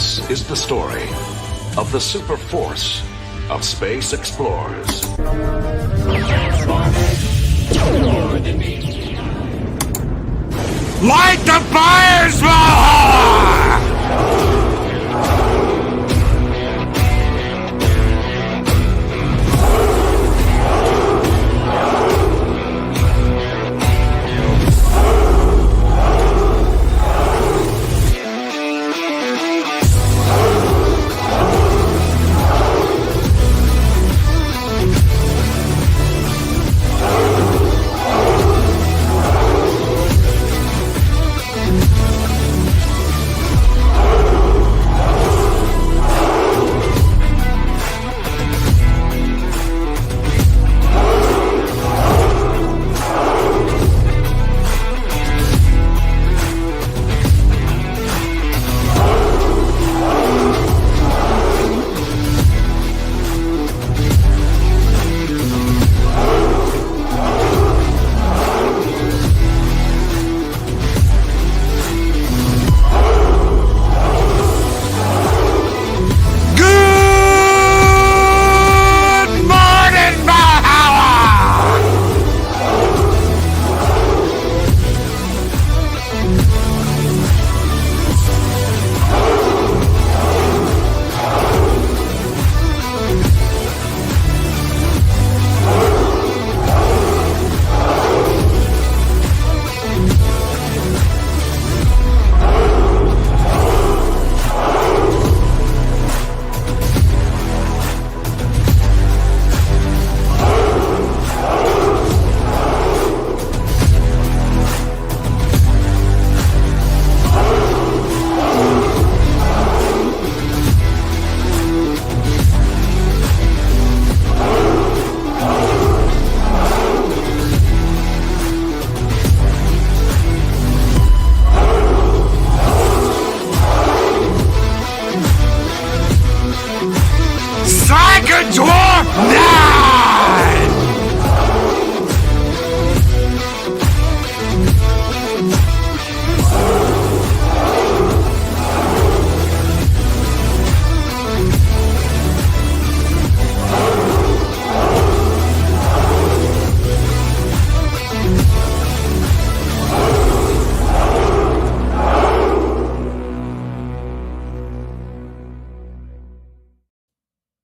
This is the story of the super force of space explorers. Light the fires, Valhalla!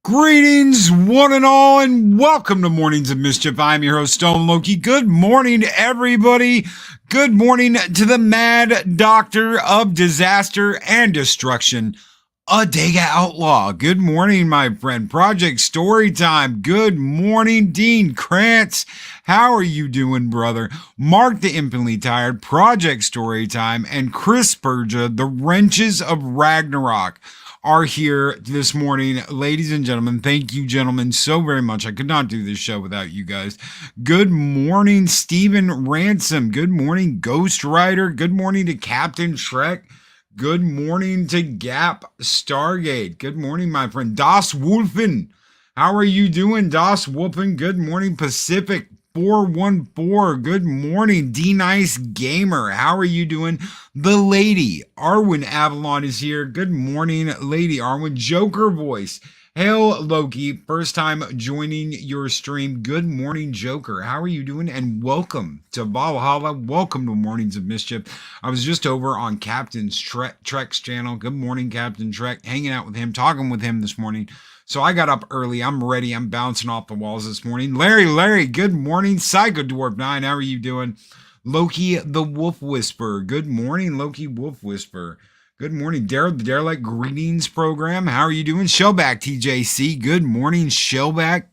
Greetings, one and all, and welcome to Mornings of Mischief. I'm your host, Stone Loki. Good morning, everybody. Good morning to the Mad Doctor of Disaster and Destruction, Adega Outlaw. Good morning, my friend. Project Storytime. Good morning, Dean Krantz. How are you doing, brother? Mark the Infinitely Tired, Project Storytime, and Chris Spurgia, the Wrenches of Ragnarok, are here this morning. Ladies and gentlemen, thank you, gentlemen, so very much. I could not do this show without you guys. Good morning, Stephen Ransom. Good morning, Ghost Rider. Good morning to Captain Shrek. Good morning to Gap Stargate. Good morning, my friend. Das Wolfen. How are you doing, Das Wolfen? Good morning, Pacific 414. Good morning, D-Nice Gamer. How are you doing? The Lady Arwen Avalon is here. Good morning, Lady Arwen. Joker Voice. Hail, Loki. First time joining your stream. Good morning, Joker. How are you doing? And welcome to Valhalla. Welcome to Mornings of Mischief. I was just over on Captain Trek's channel. Good morning, Captain Trek. Hanging out with him, talking with him this morning. So I got up early. I'm ready. I'm bouncing off the walls this morning. Larry, good morning. Psycho Dwarf 9, how are you doing? Loki the Wolf Whisperer. Good morning, Loki Wolf Whisperer. Good morning, Daryl, the Derelict Greetings Program. How are you doing? Shellback TJC. Good morning, Shellback.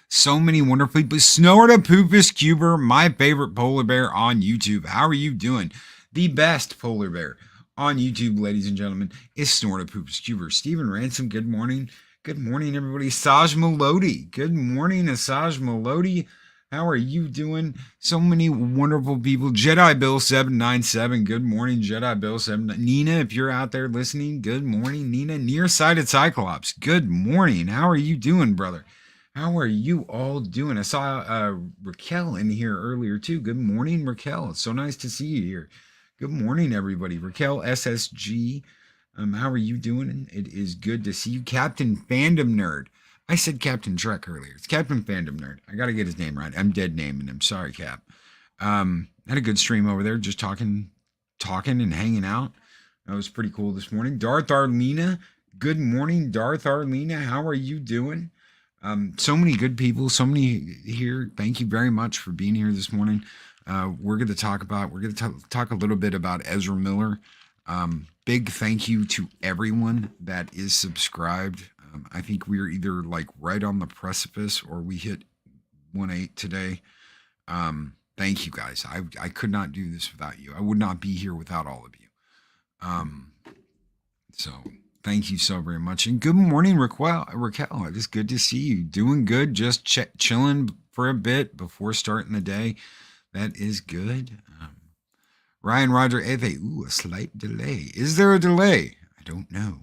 So many wonderful people. Snorta Poopus Cuber, my favorite polar bear on YouTube. How are you doing? The best polar bear on YouTube, ladies and gentlemen, is Snorta Poopus Cuber. Stephen Ransom, good morning. Good morning, everybody. Saj Melody. Good morning, Asaj Melody. How are you doing? So many wonderful people. Jedi Bill 797. Good morning, Jedi Bill 7. Nina, if you're out there listening, good morning, Nina. Nearsighted Cyclops. Good morning. How are you doing, brother? How are you all doing? I saw Raquel in here earlier too. Good morning, Raquel. It's so nice to see you here. Good morning, everybody. Raquel SSG. How are you doing? It is good to see you, Captain Fandom Nerd. I said Captain Trek earlier. It's Captain Fandom Nerd. I got to get his name right. I'm dead naming him. Sorry, Cap. Had a good stream over there, just talking and hanging out. That was pretty cool this morning. Darth Arlena. Good morning, Darth Arlena. How are you doing? So many good people, so many here. Thank you very much for being here this morning. We're going to talk a little bit about Ezra Miller. Big thank you to everyone that is subscribed. I think we're either like right on the precipice or we hit 1.8 today. Thank you guys. I could not do this without you. I would not be here without all of you. So thank you so very much. And good morning, Raquel. It is good to see you. Doing good. Just chilling for a bit before starting the day. That is good. Ryan Roger Ethe. Ooh, a slight delay. Is there a delay? I don't know.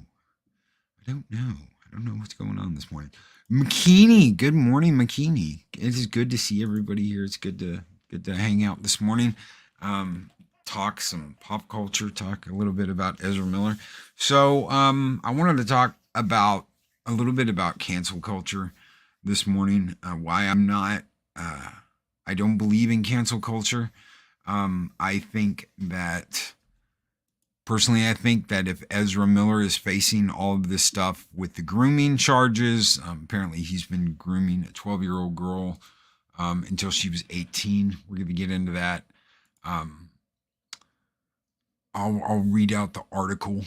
I don't know what's going on this morning. McKinney. Good morning, McKinney. It is good to see everybody here. It's good to hang out this morning. Talk some pop culture, talk a little bit about Ezra Miller. So I wanted to talk about a little bit about cancel culture this morning. Why I'm not, I don't believe in cancel culture. I think that if Ezra Miller is facing all of this stuff with the grooming charges, apparently he's been grooming a 12-year-old girl until she was 18. We're going to get into that. I'll read out the article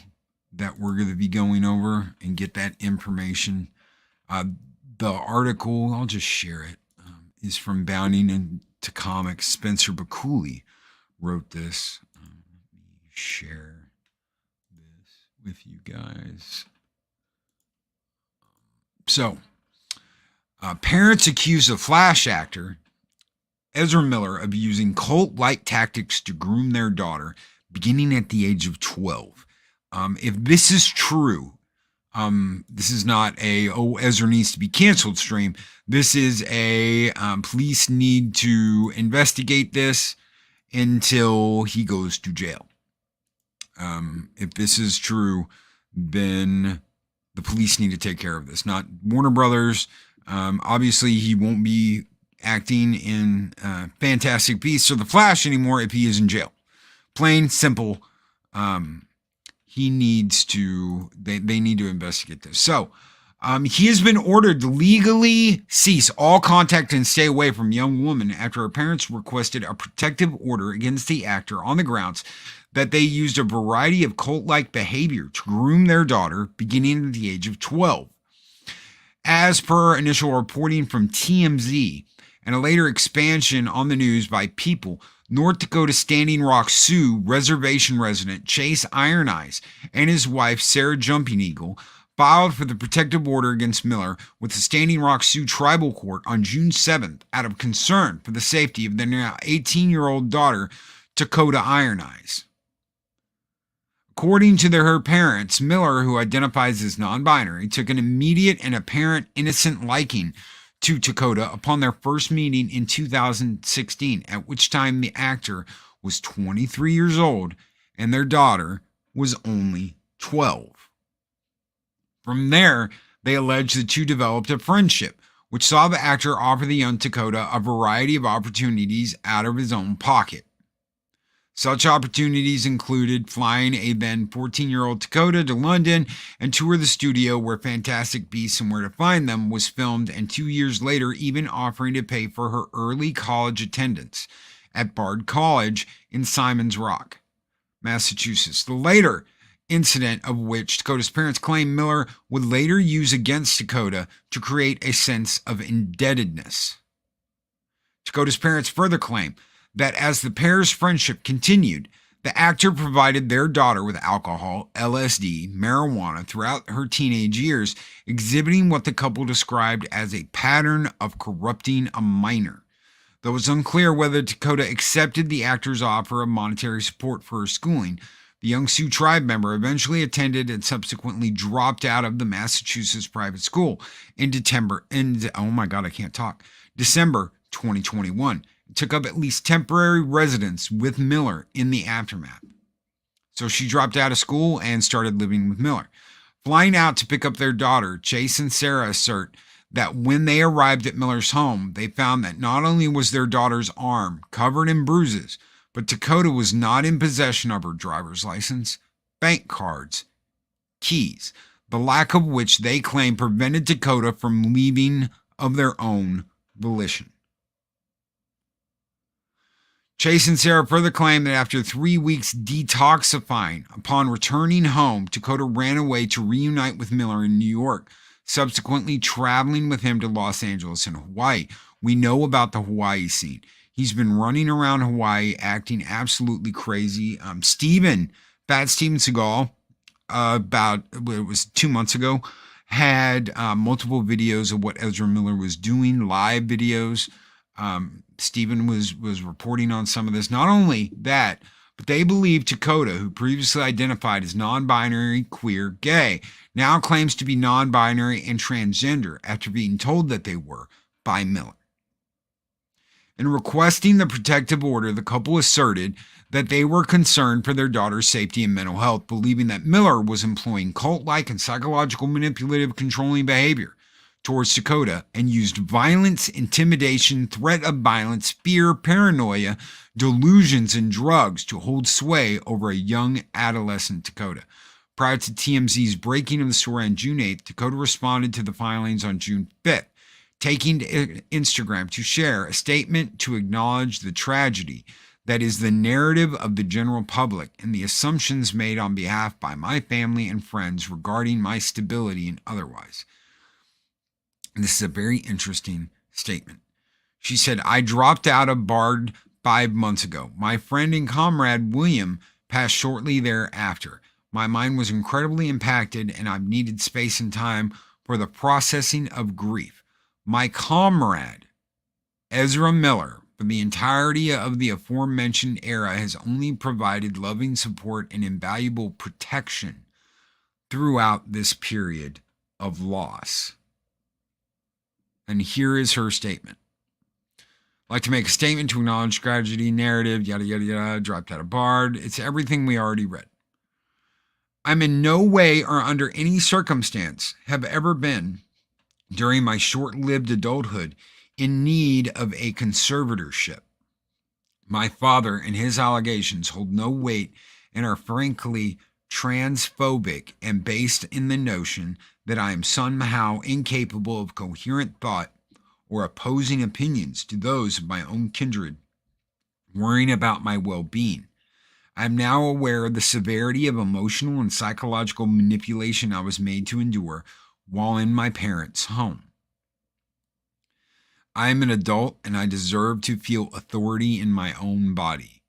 that we're going to be going over and get that information. The article, I'll just share it, is from Bounding into Comics. Spencer Bakuli wrote this. Let me share this with you guys. So, parents accuse a Flash actor, Ezra Miller, of using cult-like tactics to groom their daughter beginning at the age of 12. If this is true, this is not a, Ezra needs to be canceled stream. This is a, police need to investigate this until he goes to jail. If this is true, then the police need to take care of this, not Warner Brothers. Obviously, he won't be acting in Fantastic Beasts or The Flash anymore if he is in jail. Plain, simple. He needs to, they need to investigate this. So, he has been ordered to legally cease all contact and stay away from young women after her parents requested a protective order against the actor on the grounds that they used a variety of cult-like behavior to groom their daughter beginning at the age of 12. As per initial reporting from TMZ and a later expansion on the news by People, North Dakota Standing Rock Sioux reservation resident Chase Iron Eyes and his wife Sarah Jumping Eagle filed for the protective order against Miller with the Standing Rock Sioux Tribal Court on June 7th out of concern for the safety of their now 18-year-old daughter, Dakota Iron Eyes. According to her parents, Miller, who identifies as non-binary, took an immediate and apparent innocent liking to Dakota upon their first meeting in 2016, at which time the actor was 23 years old and their daughter was only 12. From there, they allege the two developed a friendship, which saw the actor offer the young Dakota a variety of opportunities out of his own pocket. Such opportunities included flying a then 14-year-old Dakota to London and tour the studio where Fantastic Beasts and Where to Find Them was filmed, and 2 years later even offering to pay for her early college attendance at Bard College in Simon's Rock, Massachusetts. The later incident of which Dakota's parents claim Miller would later use against Dakota to create a sense of indebtedness. Dakota's parents further claim that as the pair's friendship continued, the actor provided their daughter with alcohol, LSD, marijuana throughout her teenage years, exhibiting what the couple described as a pattern of corrupting a minor. Though it's unclear whether Dakota accepted the actor's offer of monetary support for her schooling, the young Sioux tribe member eventually attended and subsequently dropped out of the Massachusetts private school in December 2021. Took up at least temporary residence with Miller in the aftermath. So she dropped out of school and started living with Miller. Flying out to pick up their daughter, Chase and Sarah assert that when they arrived at Miller's home, they found that not only was their daughter's arm covered in bruises, but Dakota was not in possession of her driver's license, bank cards, keys, the lack of which they claim prevented Dakota from leaving of their own volition. Chase and Sarah further claim that after 3 weeks detoxifying, upon returning home, Dakota ran away to reunite with Miller in New York, subsequently traveling with him to Los Angeles and Hawaii. We know about the Hawaii scene. He's been running around Hawaii acting absolutely crazy. Fat Steven Seagal, it was 2 months ago, had multiple videos of what Ezra Miller was doing, live videos. Steven was reporting on some of this. Not only that, but they believe Dakota, who previously identified as non-binary, queer, gay, now claims to be non-binary and transgender after being told that they were by Miller. In requesting the protective order, the couple asserted that they were concerned for their daughter's safety and mental health, believing that Miller was employing cult-like and psychological manipulative controlling behavior towards Dakota and used violence, intimidation, threat of violence, fear, paranoia, delusions, and drugs to hold sway over a young adolescent Dakota. Prior to TMZ's breaking of the story on June 8th, Dakota responded to the filings on June 5th, taking to Instagram to share a statement to acknowledge the tragedy that is the narrative of the general public and the assumptions made on behalf by my family and friends regarding my stability and otherwise. And this is a very interesting statement. She said, I dropped out of Bard 5 months ago. My friend and comrade William passed shortly thereafter. My mind was incredibly impacted and I've needed space and time for the processing of grief. My comrade, Ezra Miller, for the entirety of the aforementioned era has only provided loving support and invaluable protection throughout this period of loss. And here is her statement. I'd like to make a statement to acknowledge tragedy, narrative, yada, yada, yada, dropped out of Bard. It's everything we already read. I'm in no way or under any circumstance have ever been, during my short-lived adulthood, in need of a conservatorship. My father and his allegations hold no weight and are frankly transphobic and based in the notion that I am somehow incapable of coherent thought or opposing opinions to those of my own kindred, worrying about my well-being. I am now aware of the severity of emotional and psychological manipulation I was made to endure while in my parents' home. I am an adult and I deserve to feel authority in my own body.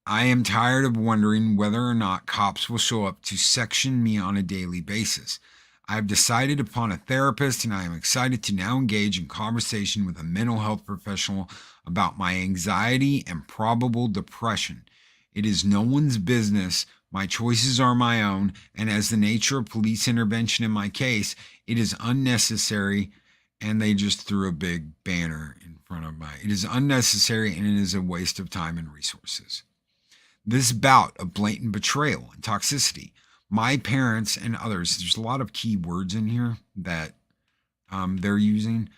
I am tired of wondering whether or not cops will show up to section me on a daily basis. I have decided upon a therapist and I am excited to now engage in conversation with a mental health professional about my anxiety and probable depression. It is no one's business. My choices are my own, and as the nature of police intervention in my case, it is unnecessary. And they just threw a big banner in front of it is unnecessary and it is a waste of time and resources. This bout of blatant betrayal and toxicity, my parents and others, there's a lot of key words in here that they're using,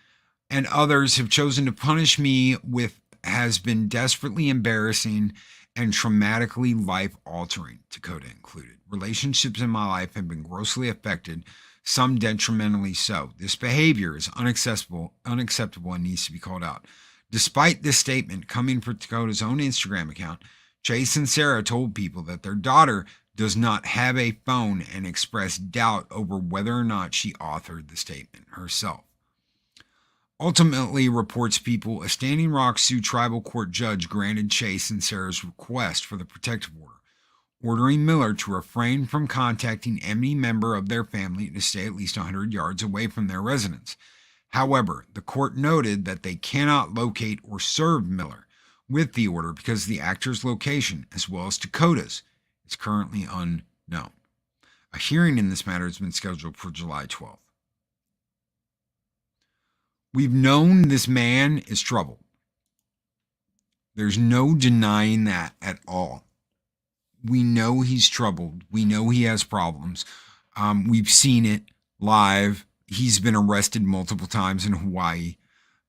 and others have chosen to punish me with has been desperately embarrassing and traumatically life-altering, Dakota included. Relationships in my life have been grossly affected, some detrimentally so. This behavior is unacceptable and needs to be called out. Despite this statement coming from Dakota's own Instagram account, Chase and Sarah told people that their daughter does not have a phone and expressed doubt over whether or not she authored the statement herself. Ultimately, reports people, a Standing Rock Sioux tribal court judge granted Chase and Sarah's request for the protective order, ordering Miller to refrain from contacting any member of their family and to stay at least 100 yards away from their residence. However, the court noted that they cannot locate or serve Miller with the order because the actor's location, as well as Dakota's, is currently unknown. A hearing in this matter has been scheduled for July 12th. We've known this man is trouble. There's no denying that at all. We know he's troubled. We know he has problems. We've seen it live. He's been arrested multiple times in Hawaii.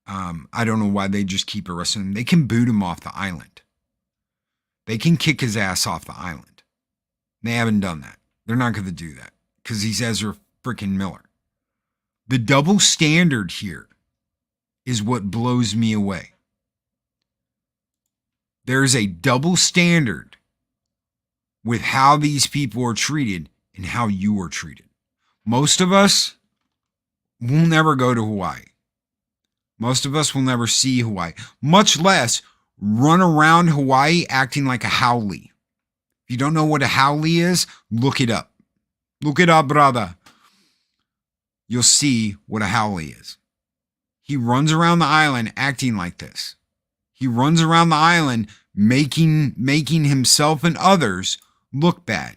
I don't know why they just keep arresting him. They can boot him off the island. They can kick his ass off the island. They haven't done that. They're not going to do that because he's Ezra freaking Miller. The double standard here is what blows me away. There's a double standard with how these people are treated and how you are treated. Most of us will never go to Hawaii. Most of us will never see Hawaii, much less run around Hawaii acting like a haole. If you don't know what a haole is, look it up. Look it up, brother. You'll see what a haole is. He runs around the island acting like this. He runs around the island making himself and others look bad.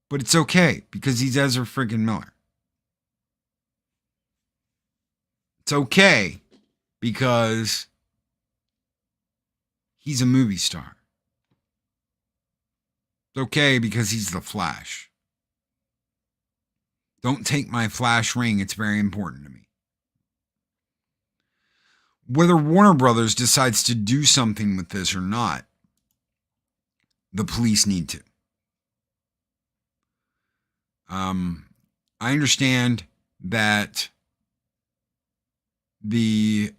But it's okay because he's Ezra freaking Miller. It's okay because he's a movie star. It's okay because he's the Flash. Don't take my Flash ring. It's very important to me. Whether Warner Brothers decides to do something with this or not, the police need to. I understand that the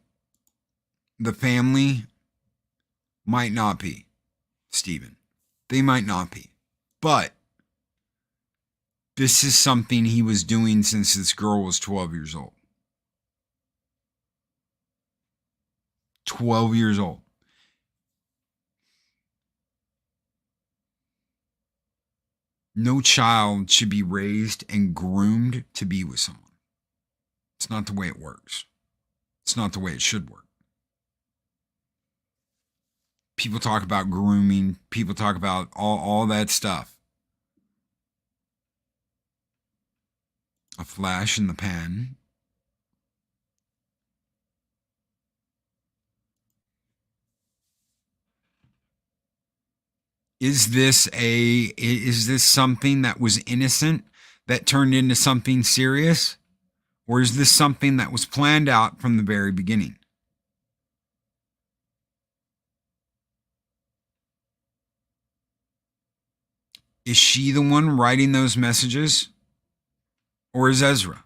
family might not be Stephen. They might not be. But this is something he was doing since this girl was 12 years old. 12 years old. No child should be raised and groomed to be with someone. It's not the way it works. It's not the way it should work. People talk about grooming. People talk about all that stuff. A flash in the pan. Is this something that was innocent that turned into something serious? Or is this something that was planned out from the very beginning? Is she the one writing those messages? Or is Ezra?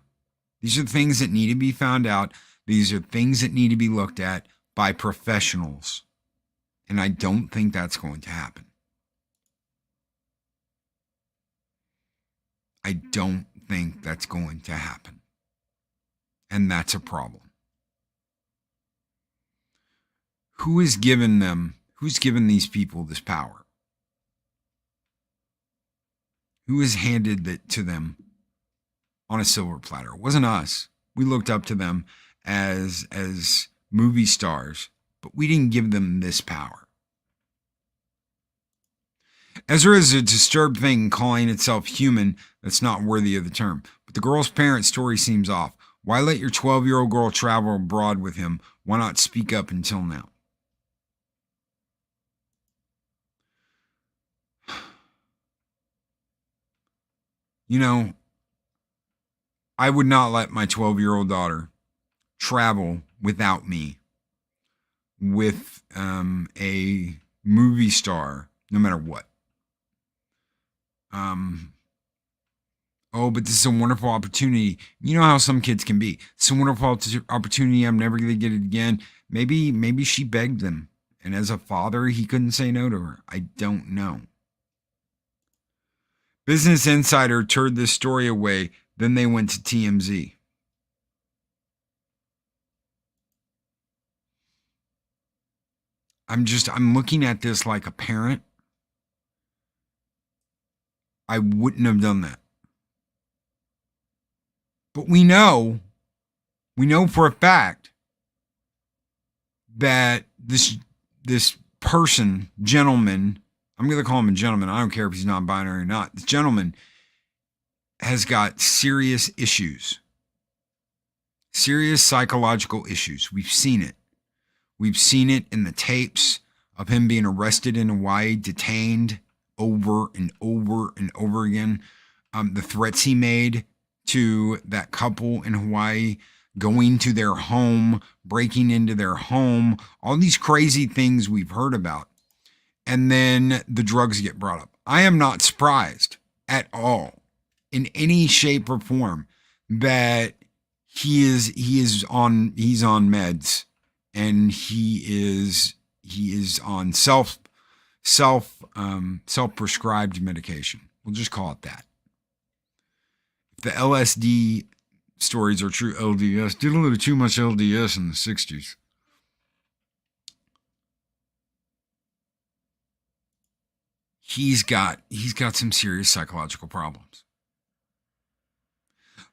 These are things that need to be found out. These are things that need to be looked at by professionals. And I don't think that's going to happen. I don't think that's going to happen. And that's a problem. Who's given these people this power? Who has handed it to them on a silver platter? It wasn't us. We looked up to them as movie stars, but we didn't give them this power. Ezra is a disturbed thing calling itself human that's not worthy of the term. But the girl's parents' story seems off. Why let your 12-year-old girl travel abroad with him? Why not speak up until now? You know, I would not let my 12-year-old daughter travel without me with a movie star, no matter what. Oh, but this is a wonderful opportunity. You know how some kids can be. It's a wonderful opportunity. I'm never going to get it again. Maybe she begged them. And as a father, he couldn't say no to her. I don't know. Business Insider turned this story away. Then they went to TMZ. I'm looking at this like a parent. I wouldn't have done that. But we know for a fact that this gentleman, I'm going to call him a gentleman. I don't care if he's non-binary or not. This gentleman has got serious issues, serious psychological issues. We've seen it. We've seen it in the tapes of him being arrested in Hawaii, detained over and over and over again. The threats he made to that couple in Hawaii, going to their home, breaking into their home, all these crazy things we've heard about. And then the drugs get brought up. I am not surprised at all in any shape or form that he's on meds, and he is on self-prescribed medication. We'll just call it that. If the LSD stories are true, LDS did a little too much LDS in the 60s. He's got some serious psychological problems.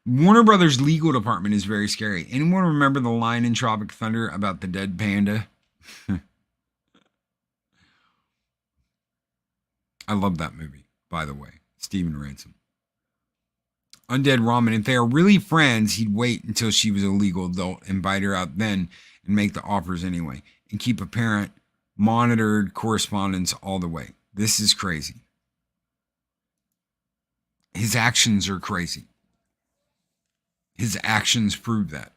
Warner Brothers legal department is very scary. Anyone remember the line in Tropic Thunder about the dead panda? I love that movie, by the way. Stephen Ransom. Undead Ramen. If they are really friends, he'd wait until she was a legal adult, invite her out then, and make the offers anyway, and keep a parent monitored correspondence all the way. This is crazy. His actions are crazy. His actions prove that.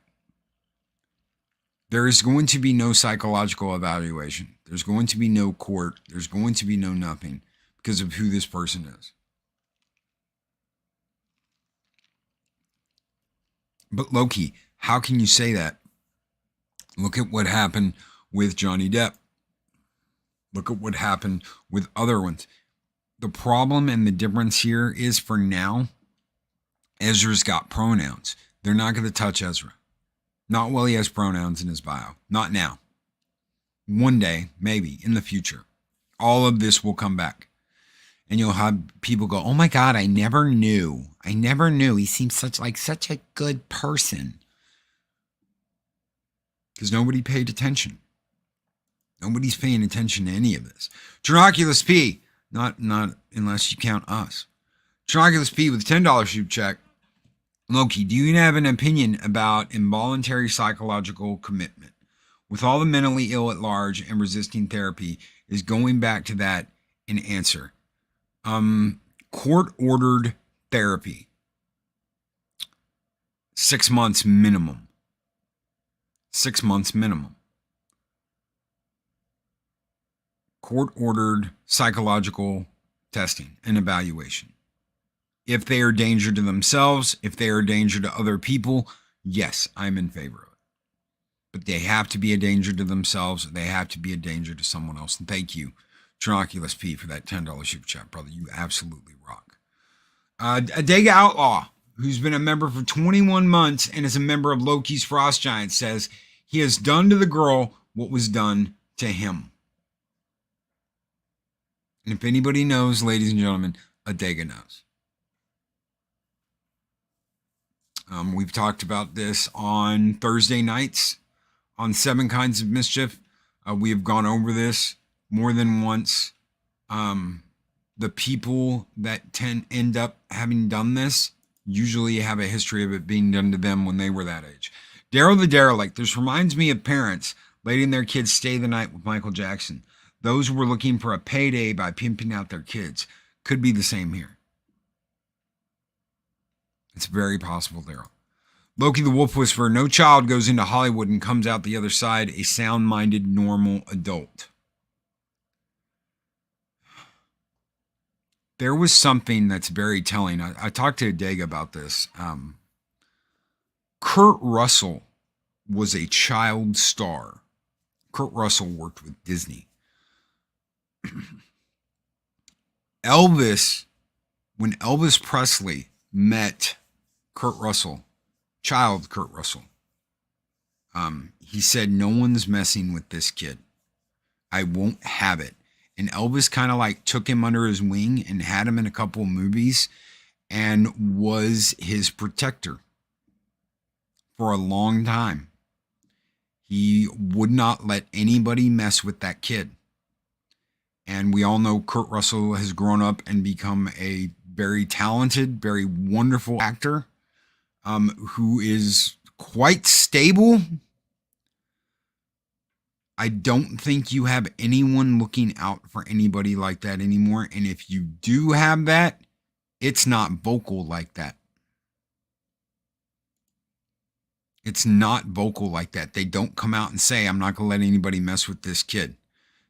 There is going to be no psychological evaluation. There's going to be no court. There's going to be no nothing because of who this person is. But Loki, how can you say that? Look at what happened with Johnny Depp. Look at what happened with other ones. The problem and the difference here is, for now, Ezra's got pronouns. They're not going to touch Ezra. Not while he has pronouns in his bio. Not now. One day, maybe, in the future, all of this will come back. And you'll have people go, oh my God, I never knew. He seems such a good person. Because nobody paid attention. Nobody's paying attention to any of this. Trinoculus P, not unless you count us. Trinoculus P with a $10 super check. Loki, do you have an opinion about involuntary psychological commitment? With all the mentally ill at large and resisting therapy, is going back to that an answer? Court-ordered therapy. 6 months minimum. 6 months minimum. Court-ordered psychological testing and evaluation. If they are a danger to themselves, if they are a danger to other people, yes, I'm in favor of it. But they have to be a danger to themselves. They have to be a danger to someone else. And thank you, Trinoculus P, for that $10 super chat, brother. You absolutely rock. Adega Outlaw, who's been a member for 21 months and is a member of Loki's Frost Giant, says he has done to the girl what was done to him. And if anybody knows, ladies and gentlemen, Adega knows. We've talked about this on Thursday nights on 7 Kinds of Mischief. We have gone over this more than once. The people that end up having done this usually have a history of it being done to them when they were that age. Daryl the Derelict. This reminds me of parents letting their kids stay the night with Michael Jackson. Those who were looking for a payday by pimping out their kids. Could be the same here. It's very possible, Daryl. Loki the Wolf Whisperer. No child goes into Hollywood and comes out the other side a sound-minded, normal adult. There was something that's very telling. I talked to Adega about this. Kurt Russell was a child star. Kurt Russell worked with Disney. Elvis, when Elvis Presley met Kurt Russell, child Kurt Russell, he said, no one's messing with this kid. I won't have it. And Elvis kind of like took him under his wing and had him in a couple of movies and was his protector for a long time. He would not let anybody mess with that kid. And we all know Kurt Russell has grown up and become a very talented, very wonderful actor who is quite stable. I don't think you have anyone looking out for anybody like that anymore. And if you do have that, it's not vocal like that. It's not vocal like that. They don't come out and say, I'm not going to let anybody mess with this kid.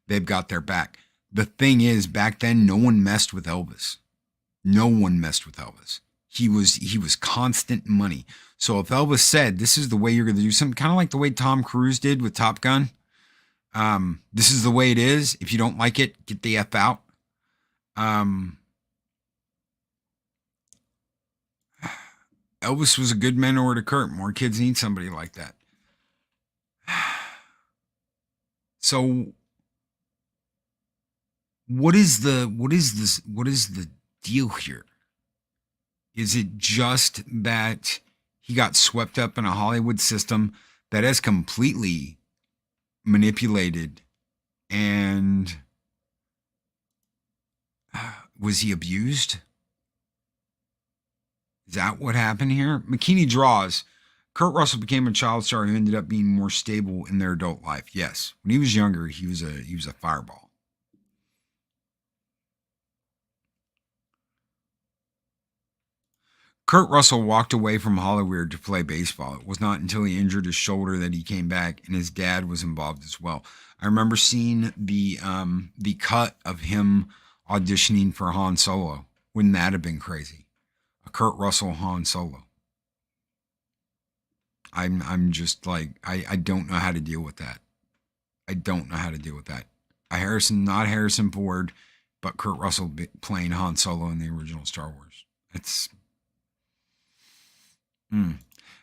They've got their back. The thing is, back then, no one messed with Elvis. No one messed with Elvis. He was constant money. So if Elvis said, this is the way you're going to do something, kind of like the way Tom Cruise did with Top Gun. This is the way it is. If you don't like it, get the F out. Elvis was a good mentor to Kurt. More kids need somebody like that. So what is the deal here? Is it just that he got swept up in a Hollywood system that has completely manipulated, and was he abused? Is that what happened here? McKinney draws. Kurt Russell became a child star who ended up being more stable in their adult life. Yes. When he was younger, he was a fireball. Kurt Russell walked away from Hollywood to play baseball. It was not until he injured his shoulder that he came back, and his dad was involved as well. I remember seeing the cut of him auditioning for Han Solo. Wouldn't that have been crazy? A Kurt Russell Han Solo. I'm just like, I don't know how to deal with that. I don't know how to deal with that. Not Harrison Ford, but Kurt Russell playing Han Solo in the original Star Wars. It's...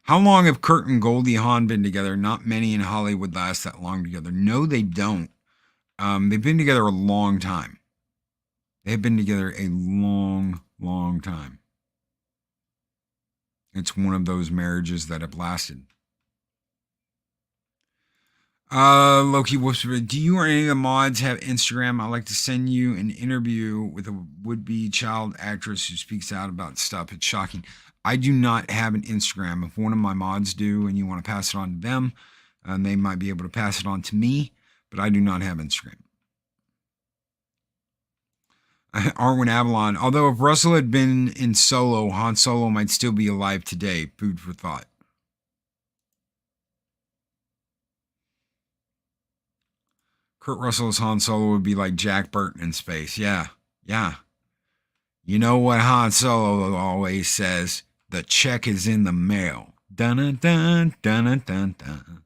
How long have Kurt and Goldie Hawn been together? Not many in Hollywood last that long together. No, they don't. They've been together a long time. They've been together a long, long time. It's one of those marriages that have lasted. Loki Whoops, do you or any of the mods have Instagram? I'd like to send you an interview with a would-be child actress who speaks out about stuff. It's shocking. I do not have an Instagram. If one of my mods do and you want to pass it on to them, they might be able to pass it on to me, but I do not have Instagram. Arwen Avalon. Although if Russell had been in Solo, Han Solo might still be alive today. Food for thought. Kurt Russell's Han Solo would be like Jack Burton in space. Yeah. You know what Han Solo always says? The check is in the mail. Dun dun dun dun dun dun.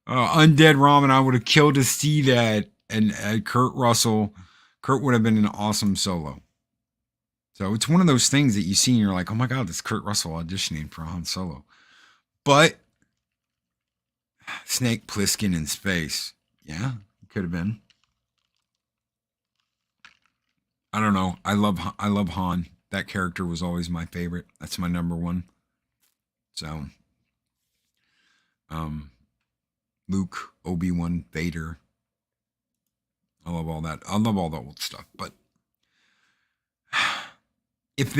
Undead Ramen. I would have killed to see that. And Kurt would have been an awesome Solo. So it's one of those things that you see and you're like, oh my God, that's Kurt Russell auditioning for Han Solo. But Snake Plissken in space. Yeah, it could have been. I don't know. I love Han. That character was always my favorite. That's my number one. So, Luke, Obi-Wan, Vader. I love all that. I love all the old stuff. But if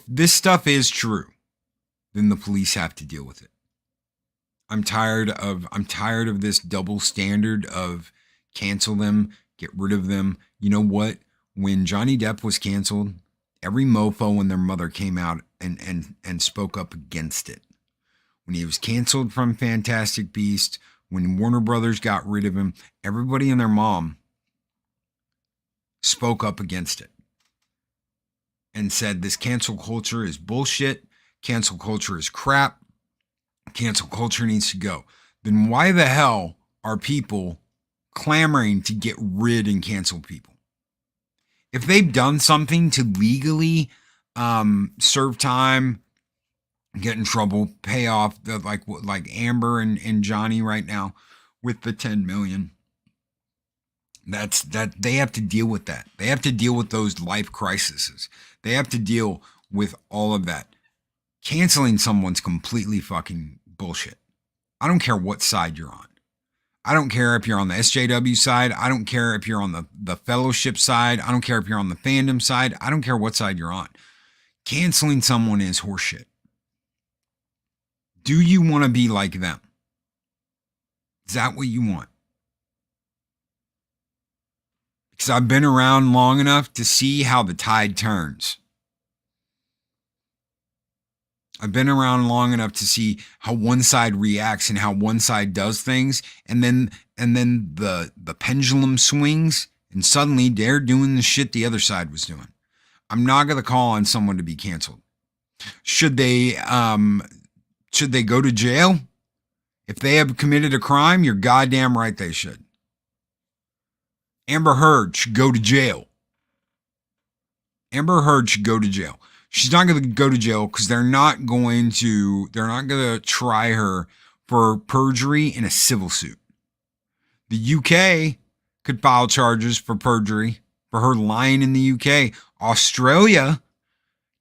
this stuff is true, then the police have to deal with it. I'm tired of this double standard of cancel them, get rid of them. You know what? When Johnny Depp was canceled, every mofo and their mother came out and spoke up against it. When he was canceled from Fantastic Beasts, when Warner Brothers got rid of him, everybody and their mom spoke up against it and said this cancel culture is bullshit. Cancel culture is crap. Cancel culture needs to go. Then why the hell are people clamoring to get rid and cancel people? If they've done something to legally serve time, get in trouble, pay off, like Amber and Johnny right now with the 10 million, that they have to deal with that. They have to deal with those life crises. They have to deal with all of that. Canceling someone's completely fucking bullshit. I don't care what side you're on. I don't care if you're on the SJW side. I don't care if you're on the fellowship side. I don't care if you're on the fandom side. I don't care what side you're on. Canceling someone is horseshit. Do you want to be like them? Is that what you want? Because I've been around long enough to see how the tide turns. I've been around long enough to see how one side reacts and how one side does things, and then the pendulum swings, and suddenly they're doing the shit the other side was doing. I'm not gonna call on someone to be canceled. Should they go to jail? If they have committed a crime, you're goddamn right they should. Amber Heard should go to jail. Amber Heard should go to jail. She's not going to go to jail because they're not going to try her for perjury in a civil suit. The UK could file charges for perjury for her lying in the UK. Australia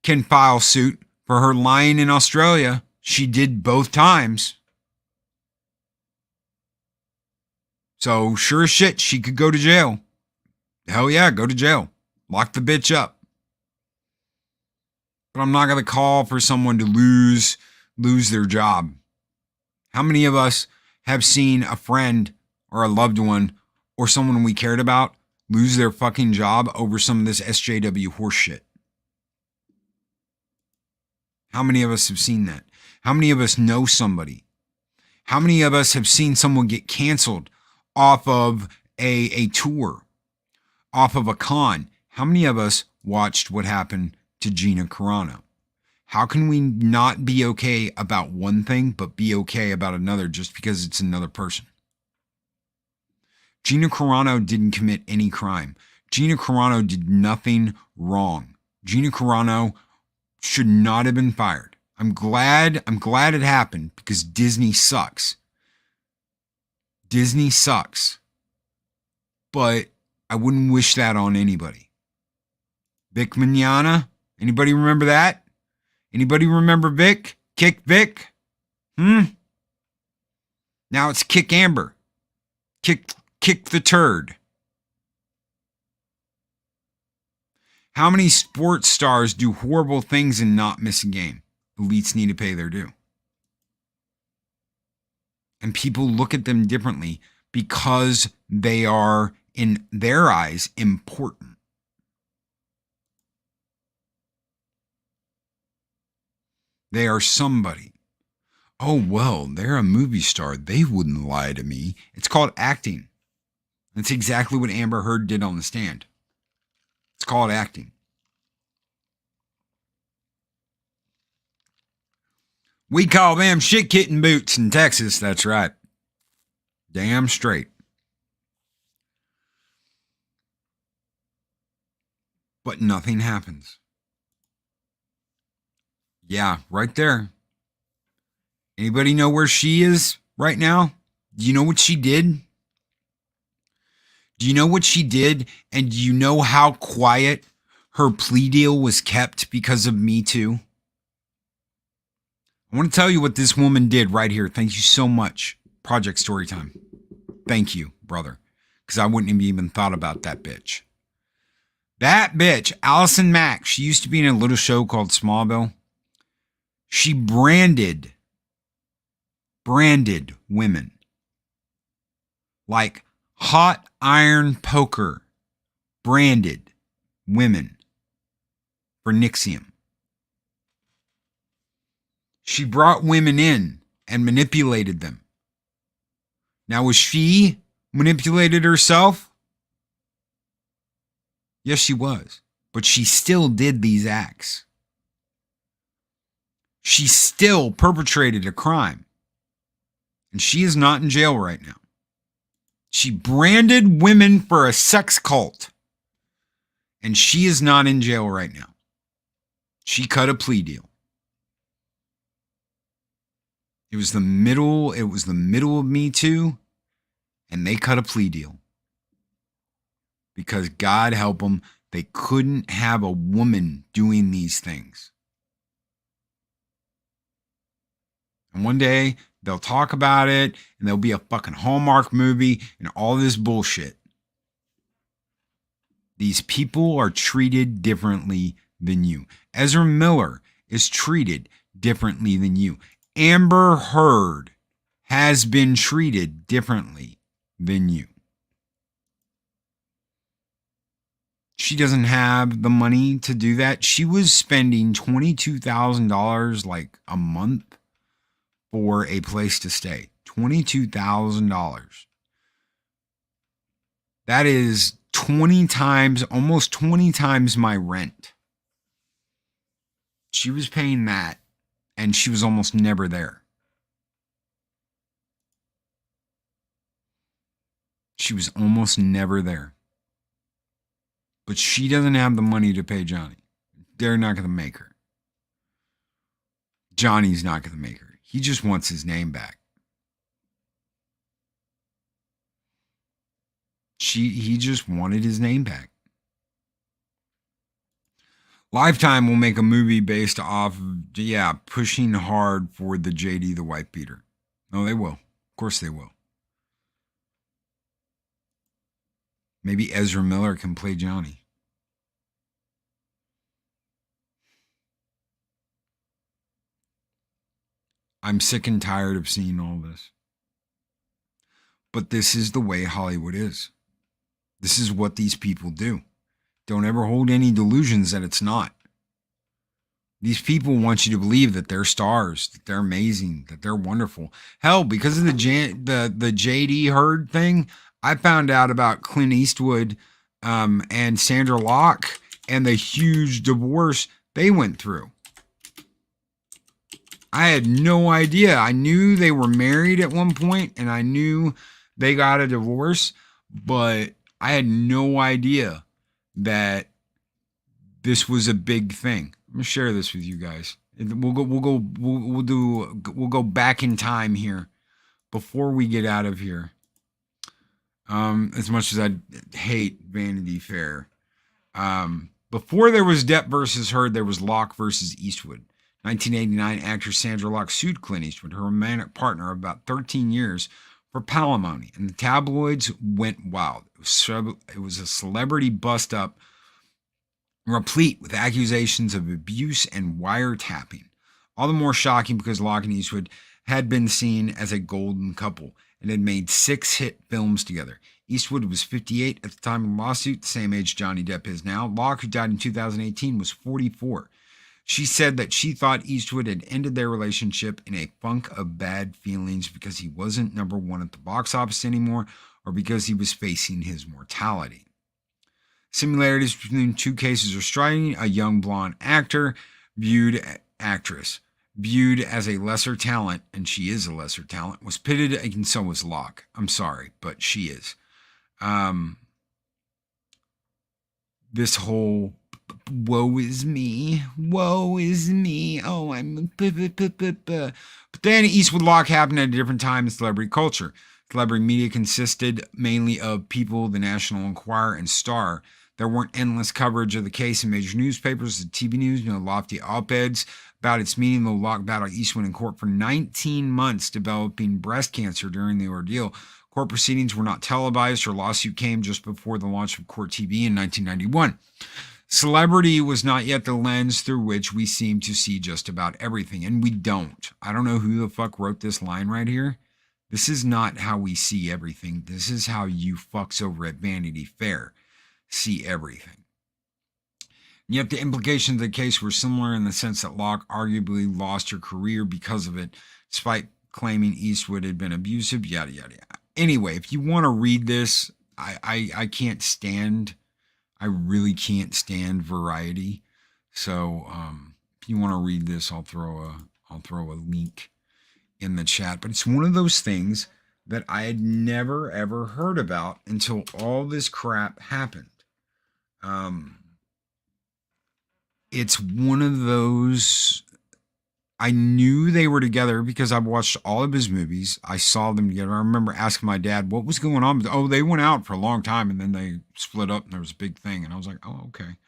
can file suit for her lying in Australia. She did both times. So sure as shit, she could go to jail. Hell yeah, go to jail. Lock the bitch up. But I'm not going to call for someone to lose their job. How many of us have seen a friend or a loved one or someone we cared about lose their fucking job over some of this SJW horse shit? How many of us have seen that? How many of us know somebody? How many of us have seen someone get canceled off of a tour, off of a con? How many of us watched what happened to Gina Carano? How can we not be okay about one thing, but be okay about another just because it's another person? Gina Carano didn't commit any crime. Gina Carano did nothing wrong. Gina Carano should not have been fired. I'm glad it happened because Disney sucks. Disney sucks. But I wouldn't wish that on anybody. Vic Mignogna? Anybody remember that? Anybody remember Vic? Kick Vic? Now it's Kick Amber. Kick the turd. How many sports stars do horrible things and not miss a game? Elites need to pay their due. And people look at them differently because they are, in their eyes, important. They are somebody. Oh, well, they're a movie star. They wouldn't lie to me. It's called acting. That's exactly what Amber Heard did on the stand. It's called acting. We call them shit kitten boots in Texas. That's right. Damn straight. But nothing happens. Yeah, right there. Anybody know where she is right now? Do you know what she did? Do you know what she did? And do you know how quiet her plea deal was kept because of Me Too? I want to tell you what this woman did right here. Thank you so much. Project Storytime. Thank you, brother. Because I wouldn't have even thought about that bitch. That bitch, Allison Mack, she used to be in a little show called Smallville. She branded women like hot iron poker, branded women for Nixium. She brought women in and manipulated them. Now, was she manipulated herself? Yes, she was. But she still did these acts. She still perpetrated a crime. And she is not in jail right now. She branded women for a sex cult. And she is not in jail right now. She cut a plea deal. It was the middle of Me Too, and they cut a plea deal. Because God help them, they couldn't have a woman doing these things. And one day, they'll talk about it, and there'll be a fucking Hallmark movie and all this bullshit. These people are treated differently than you. Ezra Miller is treated differently than you. Amber Heard has been treated differently than you. She doesn't have the money to do that. She was spending $22,000 like a month for a place to stay. $22,000. That is 20 times, almost 20 times my rent. She was paying that, and she was almost never there. She was almost never there. But she doesn't have the money to pay Johnny. They're not going to make her. Johnny's not going to make her. He just wants his name back. He just wanted his name back. Lifetime will make a movie based off of, pushing hard for the JD the wife beater. No, they will. Of course they will. Maybe Ezra Miller can play Johnny. I'm sick and tired of seeing all this. But this is the way Hollywood is. This is what these people do. Don't ever hold any delusions that it's not. These people want you to believe that they're stars, that they're amazing, that they're wonderful. Hell, because of the JD Heard thing, I found out about Clint Eastwood and Sandra Locke and the huge divorce they went through. I had no idea. I knew they were married at one point and I knew they got a divorce, but I had no idea that this was a big thing. I'm gonna share this with you guys. We'll go back in time here before we get out of here. As much as I hate Vanity Fair, before there was Depp versus Heard, there was Locke versus Eastwood. 1989, actress Sandra Locke sued Clint Eastwood, her romantic partner of about 13 years, for palimony, and the tabloids went wild. It was a celebrity bust-up replete with accusations of abuse and wiretapping. All the more shocking because Locke and Eastwood had been seen as a golden couple and had made 6 hit films together. Eastwood was 58 at the time of the lawsuit, the same age Johnny Depp is now. Locke, who died in 2018, was 44. She said that she thought Eastwood had ended their relationship in a funk of bad feelings because he wasn't number one at the box office anymore or because he was facing his mortality. Similarities between the two cases are striking. A young blonde actress viewed as a lesser talent, and she is a lesser talent, was pitted, and so was Locke. I'm sorry, but she is. This whole woe is me, oh, I'm but then Eastwood Locke happened at a different time in celebrity culture. Celebrity media consisted mainly of People, the National Enquirer, and Star. There weren't endless coverage of the case in major newspapers, the TV news, no lofty op-eds about its meaning, though Locke battled Eastwood in court for 19 months developing breast cancer during the ordeal. Court proceedings were not televised. Her lawsuit came just before the launch of Court TV in 1991. Celebrity was not yet the lens through which we seem to see just about everything, and we don't. I don't know who the fuck wrote this line right here. This is not how we see everything. This is how you fucks over at Vanity Fair see everything. And yet the implications of the case were similar in the sense that Locke arguably lost her career because of it, despite claiming Eastwood had been abusive, yada, yada, yada. Anyway, if you want to read this, I can't stand, I really can't stand Variety. So if you want to read this, I'll throw a link in the chat. But it's one of those things that I had never, ever heard about until all this crap happened. It's one of those, I knew they were together because I've watched all of his movies. I saw them together. I remember asking my dad, what was going on? Oh, they went out for a long time and then they split up and there was a big thing. And I was like, oh, okay.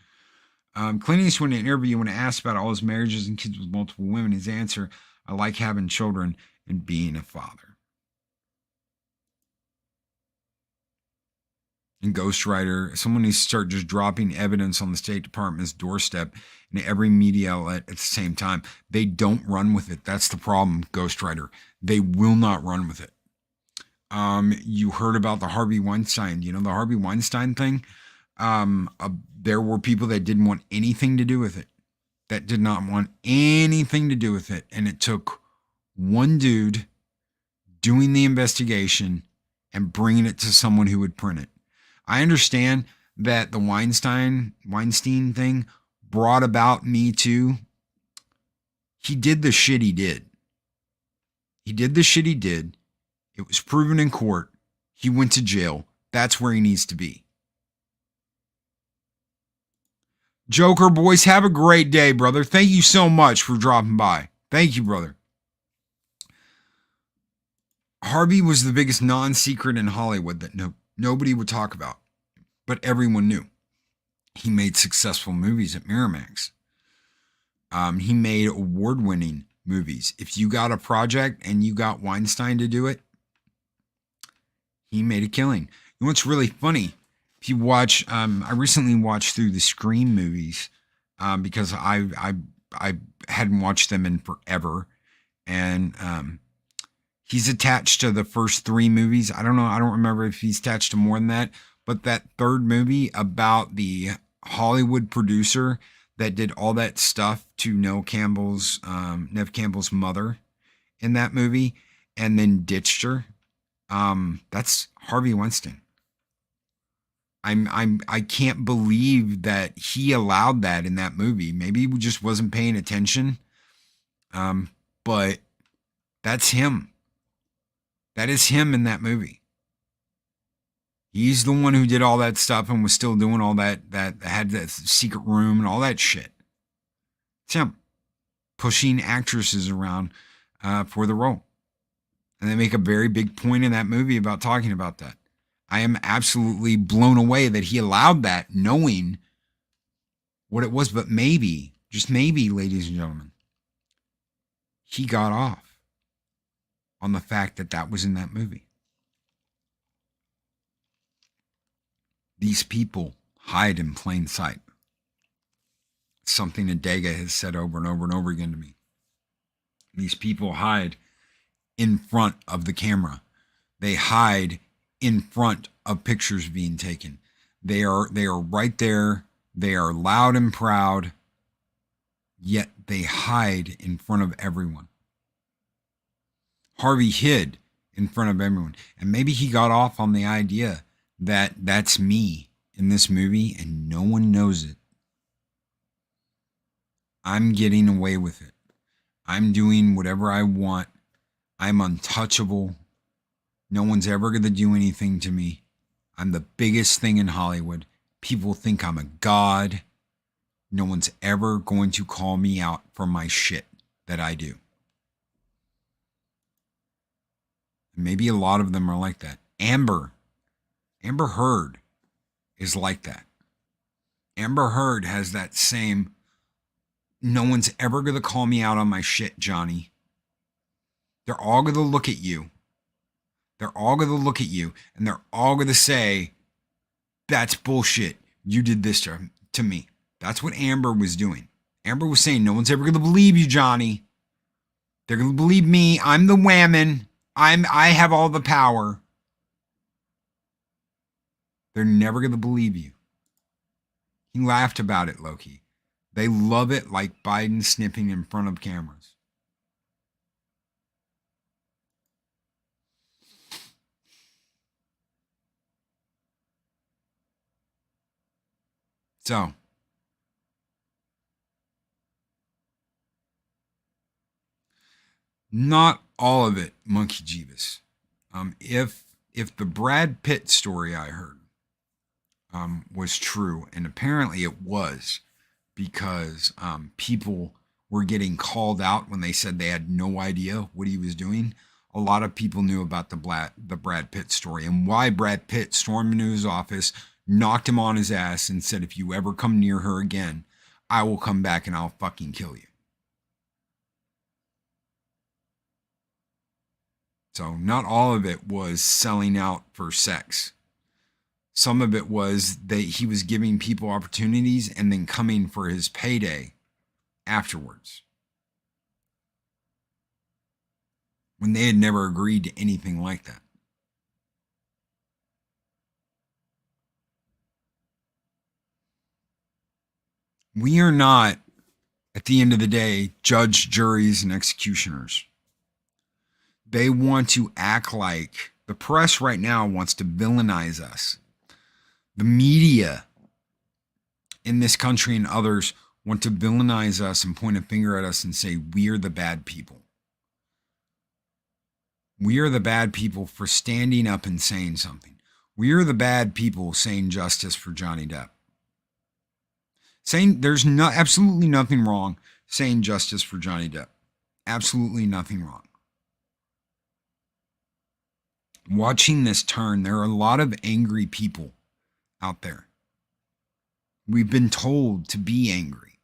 Clint Eastwood in an interview, when asked about all his marriages and kids with multiple women, his answer, I like having children and being a father. and ghostwriter. Someone needs to start just dropping evidence on the State Department's doorstep and every media outlet at the same time. They don't run with it. That's the problem, ghostwriter. They will not run with it. You heard about the Harvey Weinstein, the Harvey Weinstein thing. There were people that didn't want anything to do with it, that did not want anything to do with it. And it took one dude doing the investigation and bringing it to someone who would print it. I understand that the Weinstein thing brought about Me Too. He did the shit he did. He did the shit he did. It was proven in court. He went to jail. That's where he needs to be. Joker boys, have a great day, brother. Thank you so much for dropping by. Thank you, brother. Harvey was the biggest non-secret in Hollywood that nobody would talk about, but everyone knew. He made successful movies at Miramax. He made award-winning movies. If you got a project and you got Weinstein to do it, he made a killing. You know what's really funny? If you watch, I recently watched through the Scream movies because I hadn't watched them in forever, and he's attached to the first 3 movies. I don't know. I don't remember if he's attached to more than that. But that third movie about the Hollywood producer that did all that stuff to Neve Campbell's mother in that movie, and then ditched her. That's Harvey Weinstein. I can't believe that he allowed that in that movie. Maybe he just wasn't paying attention. But that's him. That is him in that movie. He's the one who did all that stuff and was still doing all that had that secret room and all that shit. It's him pushing actresses around for the role. And they make a very big point in that movie about talking about that. I am absolutely blown away that he allowed that, knowing what it was. But maybe, just maybe, ladies and gentlemen, he got off on the fact that that was in that movie. These people hide in plain sight. It's something that Dega has said over and over and over again to me. These people hide in front of the camera. They hide in front of pictures being taken. They are right there. They are loud and proud, yet they hide in front of everyone. Harvey hid in front of everyone. And maybe he got off on the idea that that's me in this movie and no one knows it. I'm getting away with it. I'm doing whatever I want. I'm untouchable. No one's ever going to do anything to me. I'm the biggest thing in Hollywood. People think I'm a god. No one's ever going to call me out for my shit that I do. Maybe a lot of them are like that. Amber Heard is like that. Amber Heard has that same, no one's ever going to call me out on my shit, Johnny. They're all going to look at you. They're all going to look at you and they're all going to say, that's bullshit. You did this to me. That's what Amber was doing. Amber was saying, no one's ever going to believe you, Johnny. They're going to believe me. I'm the whammon. I have all the power. They're never going to believe you. He laughed about it, Loki. They love it like Biden snipping in front of cameras. So, not all of it, Monkey Jeebus. If the Brad Pitt story I heard was true, and apparently it was, because people were getting called out when they said they had no idea what he was doing. A lot of people knew about the Brad Pitt story and why Brad Pitt stormed into his office, knocked him on his ass, and said, if you ever come near her again, I will come back and I'll fucking kill you. So not all of it was selling out for sex. Some of it was that he was giving people opportunities and then coming for his payday afterwards, when they had never agreed to anything like that. We are not, at the end of the day, judge, juries, and executioners. They want to act like, the press right now wants to villainize us. The media in this country and others want to villainize us and point a finger at us and say, we're the bad people. We are the bad people for standing up and saying something. We are the bad people saying justice for Johnny Depp. Saying there's absolutely nothing wrong saying justice for Johnny Depp. Absolutely nothing wrong. Watching this turn, there are a lot of angry people out there. We've been told to be angry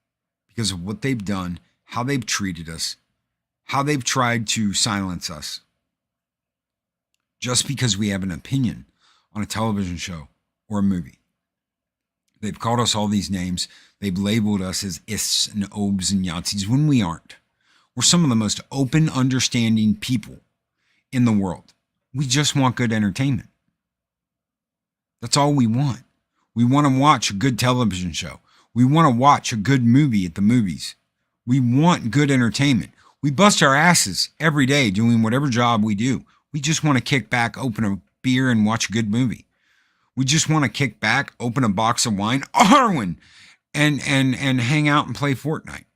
because of what they've done, how they've treated us, how they've tried to silence us. Just because we have an opinion on a television show or a movie. They've called us all these names. They've labeled us as ists and obes and Yahtzees when we aren't. We're some of the most open, understanding people in the world. We just want good entertainment. That's all we want. We want to watch a good television show. We want to watch a good movie at the movies. We want good entertainment. We bust our asses every day doing whatever job we do. We just want to kick back, open a beer, and watch a good movie. We just want to kick back, open a box of wine, Arwen, and hang out and play Fortnite.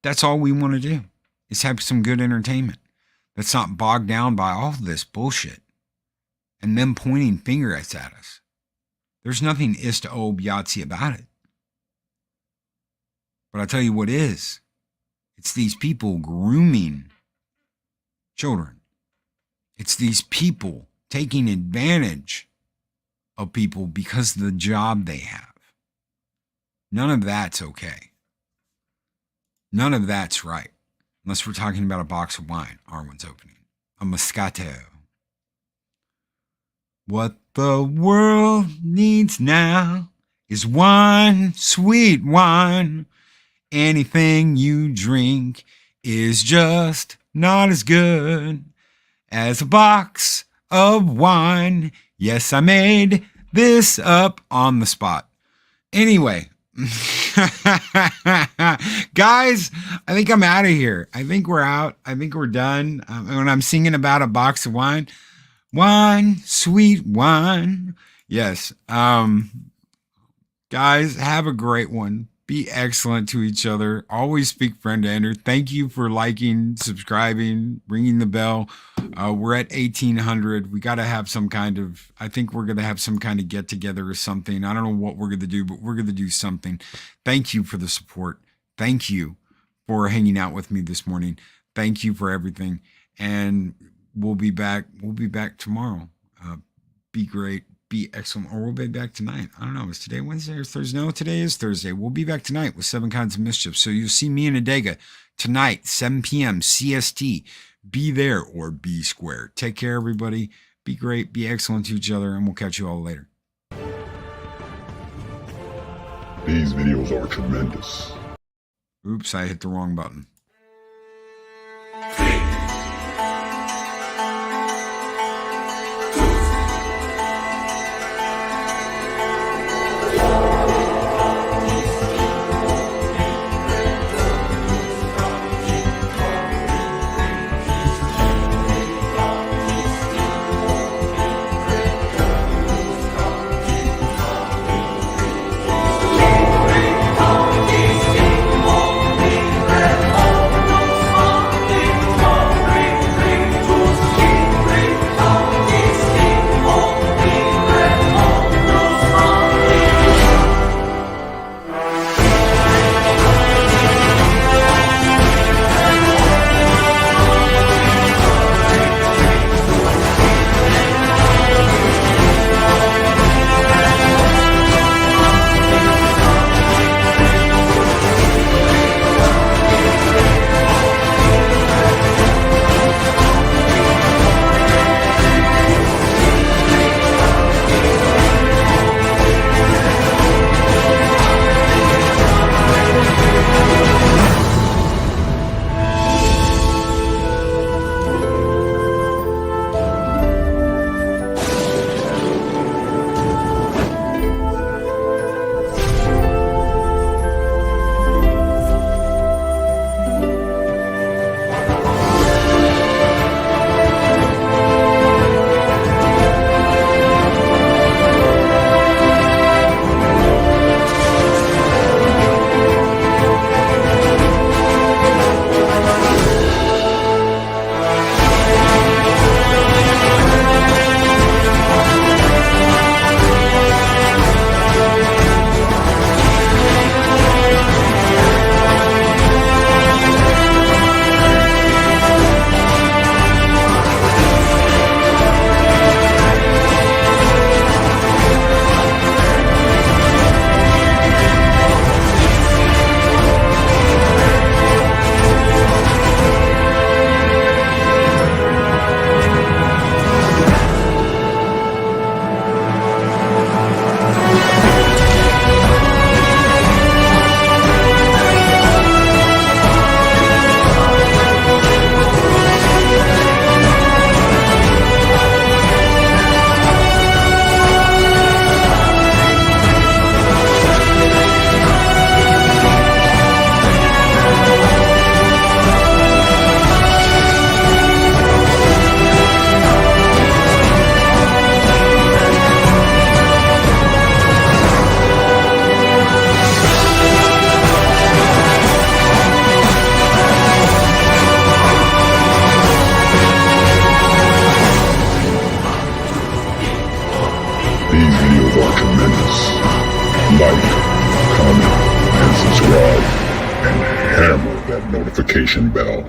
That's all we want to do, is have some good entertainment that's not bogged down by all this bullshit and them pointing fingers at us. There's nothing ist ob Yahtzee about it. But I'll tell you what is. It's these people grooming children. It's these people taking advantage of people because of the job they have. None of that's okay. None of that's right. Unless we're talking about a box of wine Arwen's opening. A Moscato. What the world needs now is one sweet wine. Anything you drink is just not as good as a box of wine. Yes, I made this up on the spot. Anyway, guys, I think I'm out of here. I think we're out. I think we're done. When I'm singing about a box of wine, wine, sweet wine. Yes. Guys, have a great one. Be excellent to each other. Always speak friend to enter. Thank you for liking, subscribing, ringing the bell. We're at 1,800. We got to have some kind of, I think we're going to have some kind of get together or something. I don't know what we're going to do, but we're going to do something. Thank you for the support. Thank you for hanging out with me this morning. Thank you for everything. And we'll be back. We'll be back tomorrow. Be great. Be excellent. Or we'll be back tonight. I don't know. Is today Wednesday or Thursday? No, today is Thursday. We'll be back tonight with 7 Kinds of Mischief. So you'll see me and Adega tonight, 7 p.m. CST. Be there or be square. Take care, everybody. Be great. Be excellent to each other. And we'll catch you all later. These videos are tremendous. Oops, I hit the wrong button. like, comment, and subscribe, and hammer that notification bell.